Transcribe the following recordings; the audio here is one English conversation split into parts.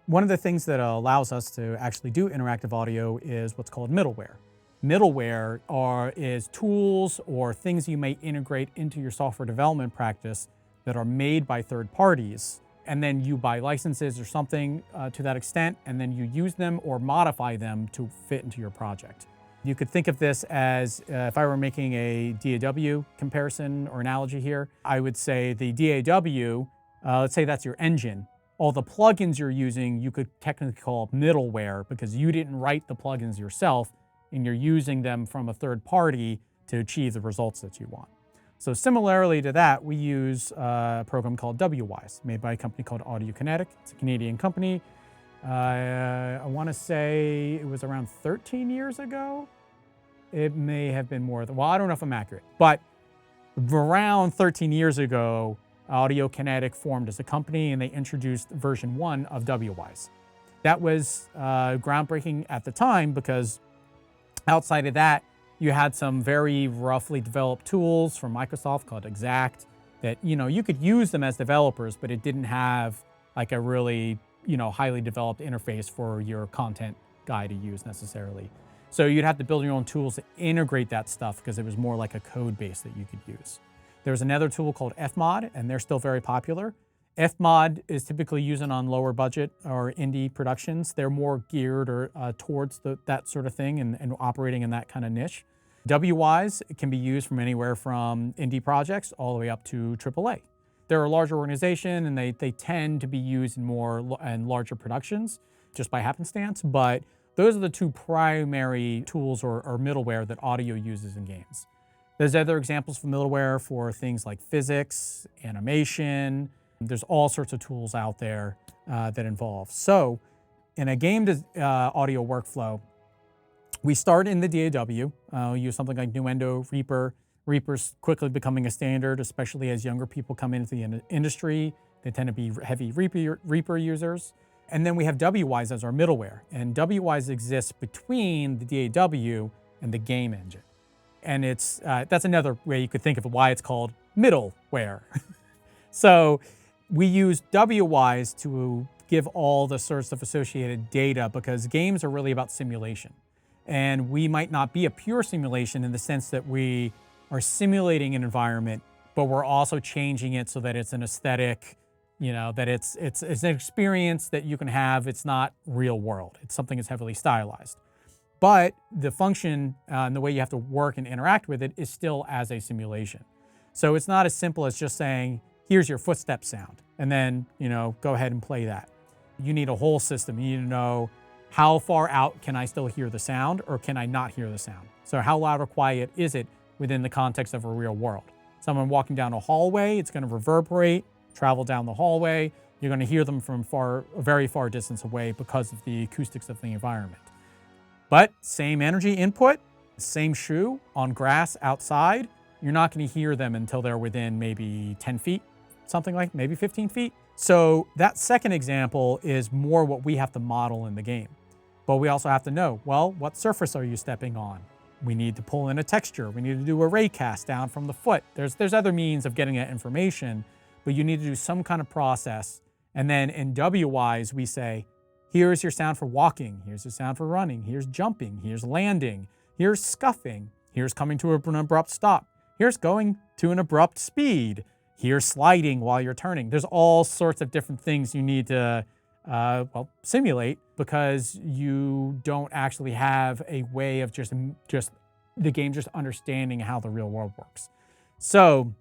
One of the things that allows us to actually do interactive audio is what's called middleware. Middleware is tools or things you may integrate into your software development practice that are made by third parties, and then you buy licenses or something to that extent, and then you use them or modify them to fit into your project. You could think of this as, if I were making a DAW comparison or analogy here, I would say the DAW, let's say that's your engine. All the plugins you're using, you could technically call middleware because you didn't write the plugins yourself and you're using them from a third party to achieve the results that you want. So similarly to that, we use a program called WWise, made by a company called Audiokinetic. It's a Canadian company. I want to say it was around 13 years ago. It may have been more than, well, I don't know if I'm accurate, but around 13 years ago, Audiokinetic formed as a company and they introduced version 1 of WWise. That was groundbreaking at the time because outside of that, you had some very roughly developed tools from Microsoft called Exact that, you could use them as developers, but it didn't have like a really, highly developed interface for your content guy to use necessarily. So you'd have to build your own tools to integrate that stuff because it was more like a code base that you could use. There's another tool called Fmod, and they're still very popular. Fmod is typically used on lower budget or indie productions. They're more geared towards that sort of thing and operating in that kind of niche. WWise can be used from anywhere from indie projects all the way up to AAA. They're a larger organization and they tend to be used in larger productions just by happenstance, but those are the two primary tools or middleware that audio uses in games. There's other examples for middleware for things like physics, animation. There's all sorts of tools out there that involve. So in a game audio workflow, we start in the DAW. We use something like Nuendo, Reaper. Reaper's quickly becoming a standard, especially as younger people come into the industry. They tend to be heavy Reaper users. And then we have WWise as our middleware. And WWise exists between the DAW and the game engine. And that's another way you could think of why it's called middleware. So we use WWise to give all the sorts of associated data because games are really about simulation. And we might not be a pure simulation in the sense that we are simulating an environment, but we're also changing it so that it's an aesthetic, that it's an experience that you can have. It's not real world. It's something that's heavily stylized. But the function and the way you have to work and interact with it is still as a simulation. So it's not as simple as just saying, here's your footstep sound, and then, go ahead and play that. You need a whole system. You need to know how far out can I still hear the sound or can I not hear the sound? So how loud or quiet is it within the context of a real world? Someone walking down a hallway, it's going to reverberate, travel down the hallway. You're going to hear them from a very far distance away because of the acoustics of the environment. But same energy input, same shoe on grass outside, you're not going to hear them until they're within maybe 10 feet, something like maybe 15 feet. So that second example is more what we have to model in the game. But we also have to know, well, what surface are you stepping on? We need to pull in a texture. We need to do a ray cast down from the foot. There's other means of getting that information, but you need to do some kind of process. And then in WWise, we say, here's your sound for walking. Here's your sound for running. Here's jumping. Here's landing. Here's scuffing. Here's coming to an abrupt stop. Here's going to an abrupt speed. Here's sliding while you're turning. There's all sorts of different things you need to simulate because you don't actually have a way of just the game just understanding how the real world works. So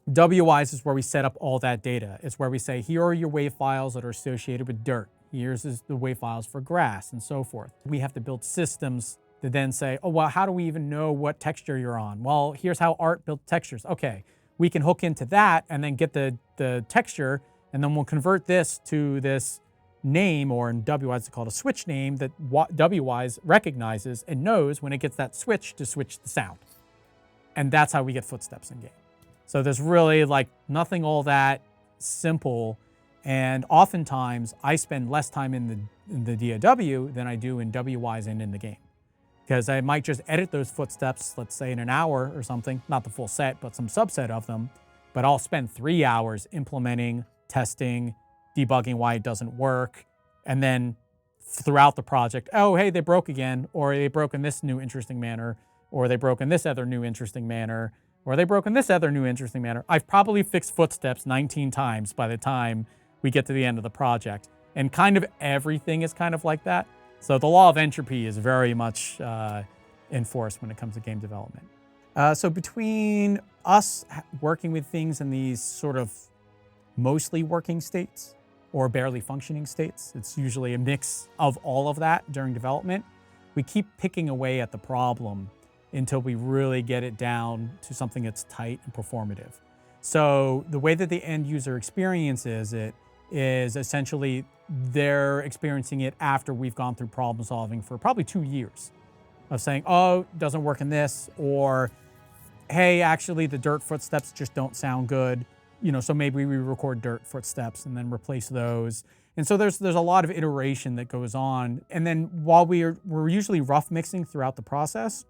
WWise is where we set up all that data. It's where we say, here are your wave files that are associated with dirt. Here's the wave files for grass and so forth. We have to build systems to then say, oh, well, how do we even know what texture you're on? Well, here's how art built textures. Okay, we can hook into that and then get the texture, and then we'll convert this to this name, or in WWise it's called a switch name, that WWise recognizes and knows when it gets that switch to switch the sound. And that's how we get footsteps in game. So there's really nothing all that simple. And oftentimes I spend less time in the DAW than I do in WWise and in the game. Because I might just edit those footsteps, let's say in an hour or something, not the full set, but some subset of them. But I'll spend 3 hours implementing, testing, debugging why it doesn't work, And then throughout the project, oh, hey, they broke again, or they broke in this new interesting manner, or they broke in this other new interesting manner, or they broke in this other new interesting manner. I've probably fixed footsteps 19 times by the time we get to the end of the project. And kind of everything is kind of like that. So the law of entropy is very much enforced when it comes to game development. So between us working with things in these sort of mostly working states or barely functioning states, it's usually a mix of all of that during development. We keep picking away at the problem until we really get it down to something that's tight and performative. So the way that the end user experiences it is essentially they're experiencing it after we've gone through problem solving for probably 2 years of saying, oh, it doesn't work in this, or hey, actually the dirt footsteps just don't sound good. So maybe we record dirt footsteps and then replace those. And so there's a lot of iteration that goes on. And then while we're usually rough mixing throughout the process,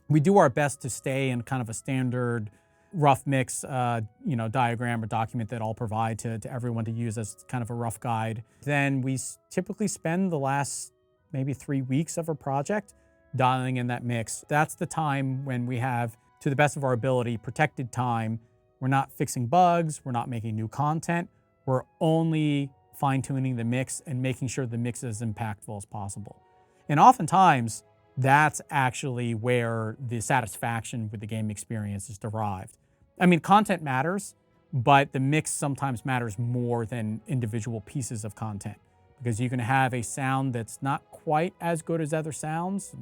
we do our best to stay in kind of a standard rough mix, diagram or document that I'll provide to everyone to use as kind of a rough guide. Then we typically spend the last maybe 3 weeks of a project dialing in that mix. That's the time when we have, to the best of our ability, protected time. We're not fixing bugs, we're not making new content, we're only fine-tuning the mix and making sure the mix is as impactful as possible. And oftentimes, that's actually where the satisfaction with the game experience is derived. I mean, content matters, but the mix sometimes matters more than individual pieces of content, because you can have a sound that's not quite as good as other sounds,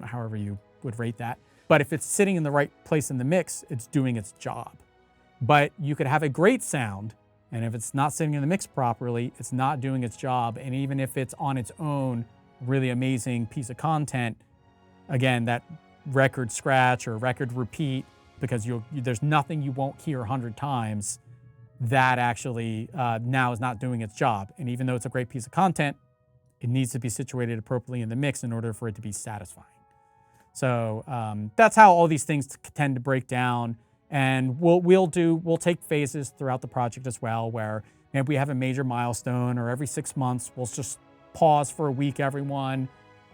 however you would rate that. But if it's sitting in the right place in the mix, it's doing its job. But you could have a great sound, and if it's not sitting in the mix properly, it's not doing its job. And even if it's on its own really amazing piece of content, again, that record scratch or record repeat, because there's nothing you won't hear 100 times, that actually now is not doing its job. And even though it's a great piece of content, it needs to be situated appropriately in the mix in order for it to be satisfying. So that's how all these things tend to break down. And we'll take phases throughout the project as well, where maybe we have a major milestone, or every 6 months we'll just pause for a week, everyone,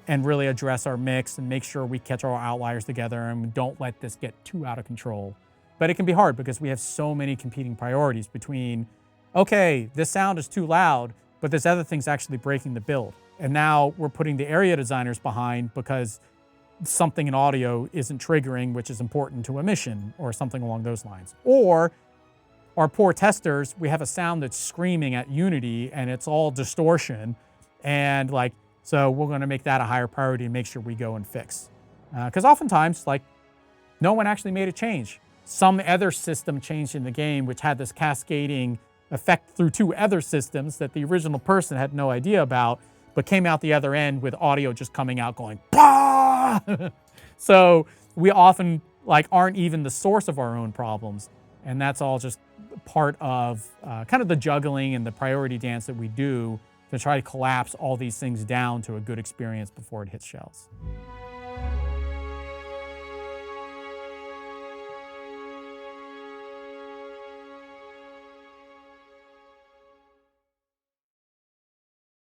and really address our mix and make sure we catch our outliers together and don't let this get too out of control. But it can be hard because we have so many competing priorities between, okay, this sound is too loud, but this other thing's actually breaking the build. And now we're putting the area designers behind because something in audio isn't triggering, which is important to a mission, or something along those lines. Or our poor testers, we have a sound that's screaming at Unity and it's all distortion. And so we're going to make that a higher priority and make sure we go and fix. Because oftentimes, no one actually made a change. Some other system changed in the game, which had this cascading effect through 2 other systems that the original person had no idea about, but came out the other end with audio just coming out going, bah! So we often aren't even the source of our own problems. And that's all just part of kind of the juggling and the priority dance that we do to try to collapse all these things down to a good experience before it hits shelves.